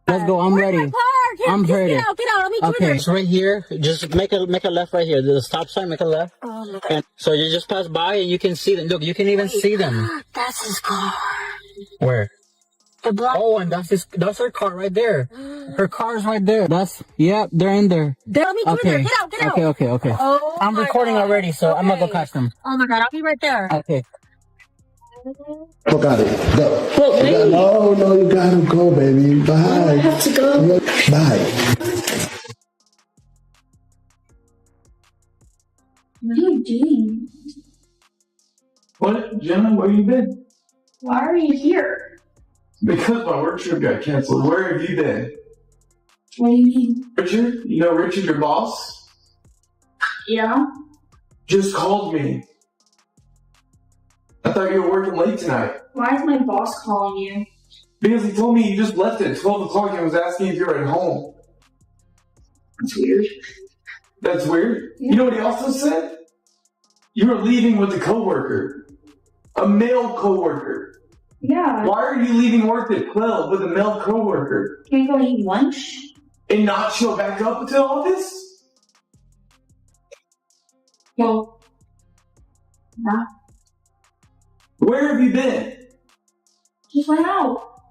Let's go. I'm ready. I'm ready. Get out. Let me okay, it's right here. Just make a left right here. The stop sign, make a left. Oh, look. And so you just pass by and you can see them. Look, you can even see them. That's his car. Where? The black. Oh, and that's her car right there. Her car's right there. Yep, they're in there. Let me get in there. Get out. Okay. Oh, I'm recording already, so I'm gonna go catch them. Oh my God, I'll be right there. Okay. Oh, got it. Go. No, you gotta go, baby. Bye. I have to go. Bye. What are you doing? What? Jenna, where you been? Why are you here? Because my work trip got canceled. Where have you been? What do you mean? Richard? You know Richard, your boss? Yeah? Just called me. I thought you were working late tonight. Why is my boss calling you? Because he told me you just left at 12 o'clock and was asking if you were at home. That's weird. That's weird? Yeah. You know what he also said? You were leaving with a coworker. A male coworker. Yeah. Why are you leaving work at 12 with a male coworker? Can we go eat lunch? And not show back up until August? Well, yeah. Where have you been? Just went out.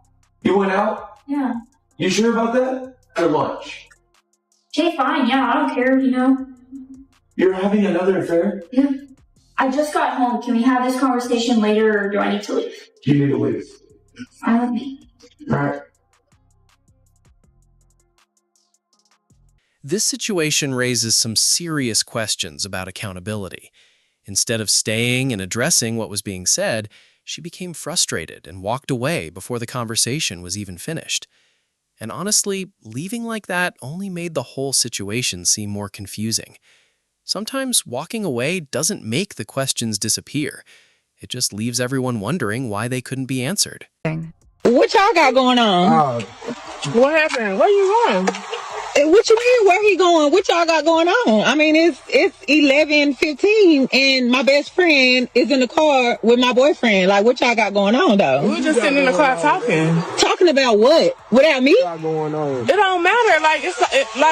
You went out? Yeah. You sure about that? For lunch? Okay, fine. Yeah, I don't care, you know. You're having another affair? Yeah. I just got home. Can we have this conversation later, or do I need to leave? You need to leave. Fine with me. Alright. This situation raises some serious questions about accountability. Instead of staying and addressing what was being said, she became frustrated and walked away before the conversation was even finished. And honestly, leaving like that only made the whole situation seem more confusing. Sometimes walking away doesn't make the questions disappear. It just leaves everyone wondering why they couldn't be answered. What y'all got going on? What happened? Where you going? What you mean, where he going? What y'all got going on? I mean, it's 11:15 and my best friend is in the car with my boyfriend. Like, what y'all got going on, though? We were just sitting in the car talking. Talking about what? Without me? It don't matter. Like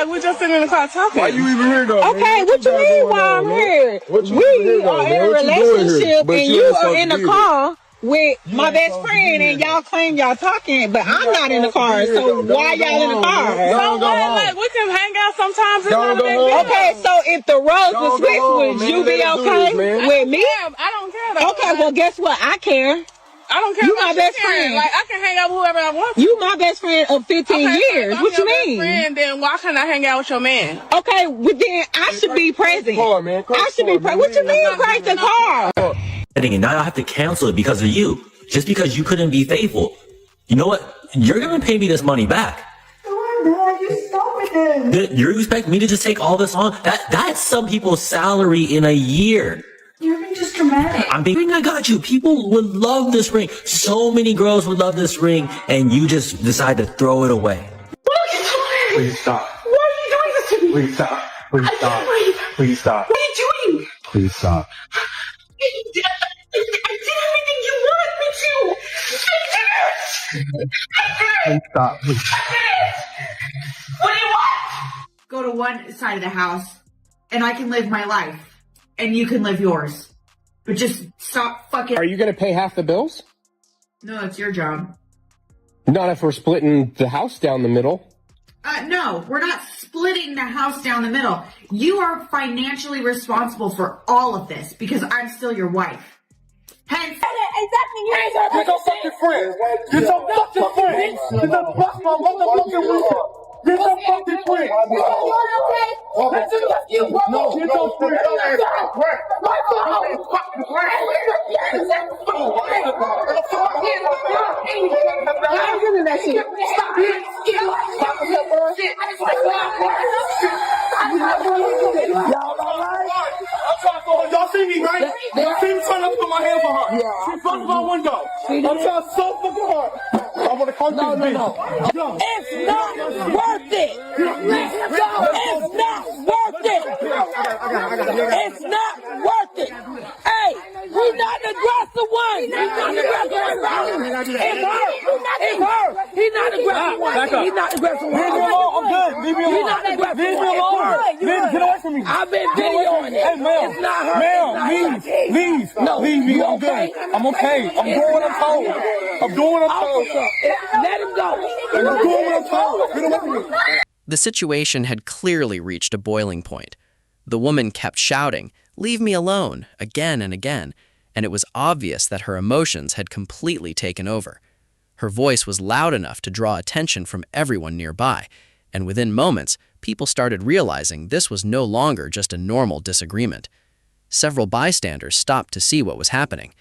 we're just sitting in the car talking. Why you even here, though? Okay, what you mean why I'm here? We are in a relationship and you are in the car with my best friend and y'all claim y'all talking, but I'm not in the car, so why y'all in the car? So what? Like, we can hang out sometimes. It's not a big deal. Okay, so if the roles were switched, would you be okay with me? I don't care. Though. Okay, well, guess what? I care. I don't care. You my best friend. Like, I can hang out with whoever I want. You my best friend of 15 years. So what you mean? Best friend, then why can't I hang out with your man? Okay, well then I should be present. I should be present. What you mean, crank the car? And now I have to cancel it because of you. Just because you couldn't be faithful. You know what? You're gonna pay me this money back. Just stop it. You expect me to just take all this on? That's some people's salary in a year. You're being just dramatic. I'm being, I got you. People would love this ring. So many girls would love this ring, and you just decide to throw it away. Please stop. Why are you doing this to me? Please stop. Please stop. Please stop. What are you doing? Please stop. I did everything you wanted me to. I did it. Please stop. Please. What do you want? Go to one side of the house, and I can live my life, and you can live yours. But just stop fucking. Are you going to pay half the bills? No, it's your job. Not if we're splitting the house down the middle. No, we're not splitting the house down the middle. You are financially responsible for all of this because I'm still your wife. Hence, Get your fucking friend. Get your fucking friend. Get the fuck my motherfucking window. Get your fucking friend. No, get your friend. Y'all see me, right? Y'all see me trying to put my hands on her. She fucked my window. I'm trying so fucking hard. I want to call you this bitch. It's not worth it. It's not worth it. It's not worth it. Hey, He's not the aggressive one. He's not the aggressive one. It's her. He's not the aggressive one. He's not the aggressive one. Leave me alone. I'm good. Leave me alone. He's not the aggressive one. Leave me alone. Leave, get away from me. I've been videoing it. Hey, ma'am. It's not her. Ma'am, leave. No, leave me. you I'm okay? good. I'm okay. I'm doing what I'm told. I'm doing what I'm told. Let him go. I'm doing what I'm told. Get away from me. The situation had clearly reached a boiling point. The woman kept shouting, "Leave me alone," again and again, and it was obvious that her emotions had completely taken over. Her voice was loud enough to draw attention from everyone nearby, and within moments, people started realizing this was no longer just a normal disagreement. Several bystanders stopped to see what was happening.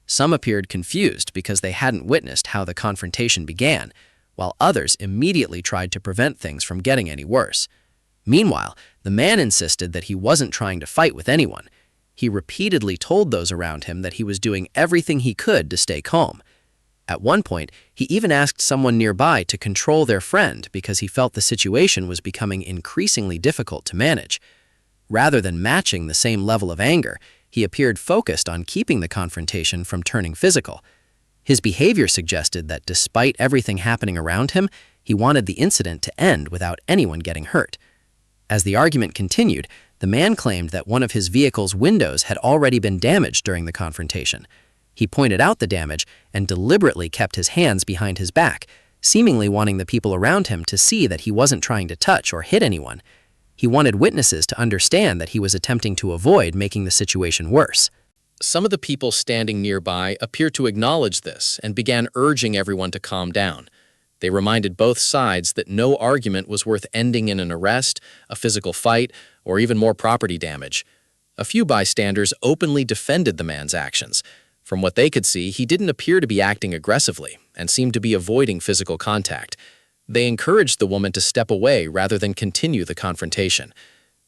Some appeared confused because they hadn't witnessed how the confrontation began, while others immediately tried to prevent things from getting any worse. Meanwhile, the man insisted that he wasn't trying to fight with anyone. He repeatedly told those around him that he was doing everything he could to stay calm. At one point, he even asked someone nearby to control their friend because he felt the situation was becoming increasingly difficult to manage. Rather than matching the same level of anger, he appeared focused on keeping the confrontation from turning physical. His behavior suggested that despite everything happening around him, he wanted the incident to end without anyone getting hurt. As the argument continued, the man claimed that one of his vehicle's windows had already been damaged during the confrontation. He pointed out the damage and deliberately kept his hands behind his back, seemingly wanting the people around him to see that he wasn't trying to touch or hit anyone. He wanted witnesses to understand that he was attempting to avoid making the situation worse. Some of the people standing nearby appeared to acknowledge this and began urging everyone to calm down. They reminded both sides that no argument was worth ending in an arrest, a physical fight, or even more property damage. A few bystanders openly defended the man's actions. From what they could see, he didn't appear to be acting aggressively and seemed to be avoiding physical contact. They encouraged the woman to step away rather than continue the confrontation.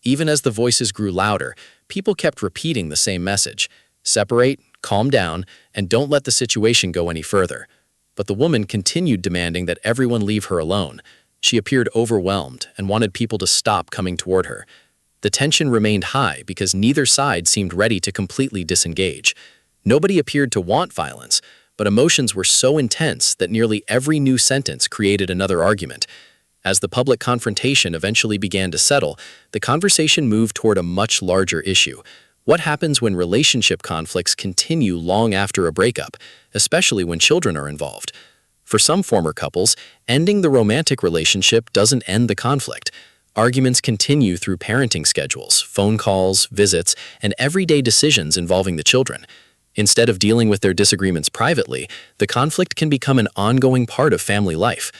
Even as the voices grew louder, people kept repeating the same message: separate, calm down, and don't let the situation go any further. But the woman continued demanding that everyone leave her alone. She appeared overwhelmed and wanted people to stop coming toward her. The tension remained high because neither side seemed ready to completely disengage. Nobody appeared to want violence, but emotions were so intense that nearly every new sentence created another argument. As the public confrontation eventually began to settle, the conversation moved toward a much larger issue. What happens when relationship conflicts continue long after a breakup, especially when children are involved? For some former couples, ending the romantic relationship doesn't end the conflict. Arguments continue through parenting schedules, phone calls, visits, and everyday decisions involving the children. Instead of dealing with their disagreements privately, the conflict can become an ongoing part of family life.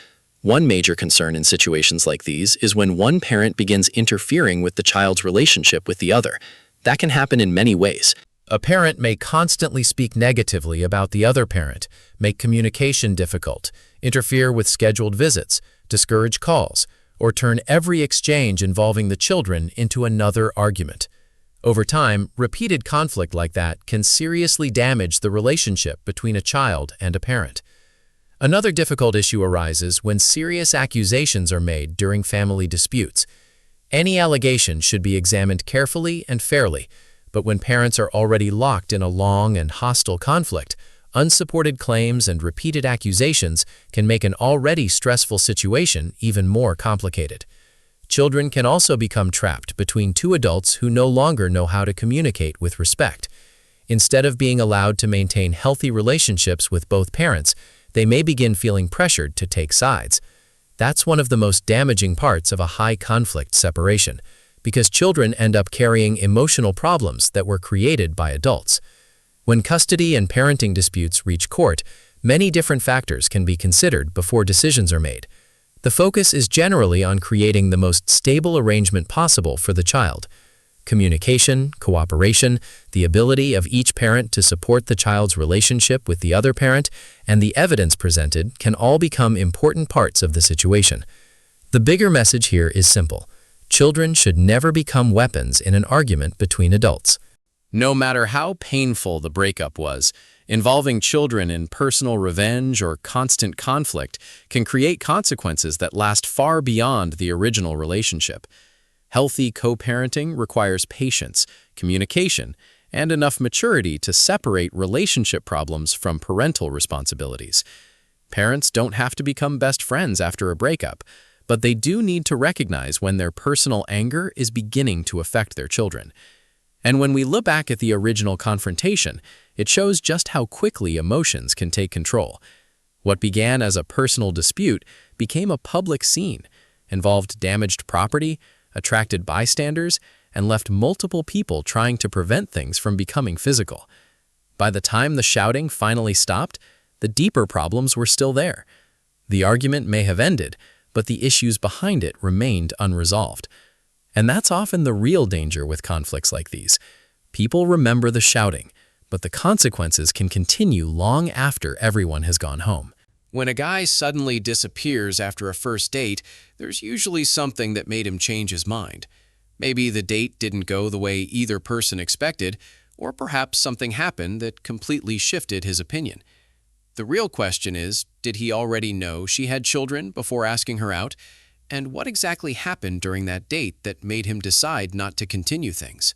One major concern in situations like these is when one parent begins interfering with the child's relationship with the other. That can happen in many ways. A parent may constantly speak negatively about the other parent, make communication difficult, interfere with scheduled visits, discourage calls, or turn every exchange involving the children into another argument. Over time, repeated conflict like that can seriously damage the relationship between a child and a parent. Another difficult issue arises when serious accusations are made during family disputes. Any allegation should be examined carefully and fairly, but when parents are already locked in a long and hostile conflict, unsupported claims and repeated accusations can make an already stressful situation even more complicated. Children can also become trapped between two adults who no longer know how to communicate with respect. Instead of being allowed to maintain healthy relationships with both parents, they may begin feeling pressured to take sides. That's one of the most damaging parts of a high-conflict separation, because children end up carrying emotional problems that were created by adults. When custody and parenting disputes reach court, many different factors can be considered before decisions are made. The focus is generally on creating the most stable arrangement possible for the child. Communication, cooperation, the ability of each parent to support the child's relationship with the other parent, and the evidence presented can all become important parts of the situation. The bigger message here is simple. Children should never become weapons in an argument between adults. No matter how painful the breakup was, involving children in personal revenge or constant conflict can create consequences that last far beyond the original relationship. Healthy co-parenting requires patience, communication, and enough maturity to separate relationship problems from parental responsibilities. Parents don't have to become best friends after a breakup, but they do need to recognize when their personal anger is beginning to affect their children. And when we look back at the original confrontation, it shows just how quickly emotions can take control. What began as a personal dispute became a public scene, involved damaged property, attracted bystanders, and left multiple people trying to prevent things from becoming physical. By the time the shouting finally stopped, the deeper problems were still there. The argument may have ended, but the issues behind it remained unresolved. And that's often the real danger with conflicts like these. People remember the shouting, but the consequences can continue long after everyone has gone home. When a guy suddenly disappears after a first date, there's usually something that made him change his mind. Maybe the date didn't go the way either person expected, or perhaps something happened that completely shifted his opinion. The real question is, did he already know she had children before asking her out? And what exactly happened during that date that made him decide not to continue things?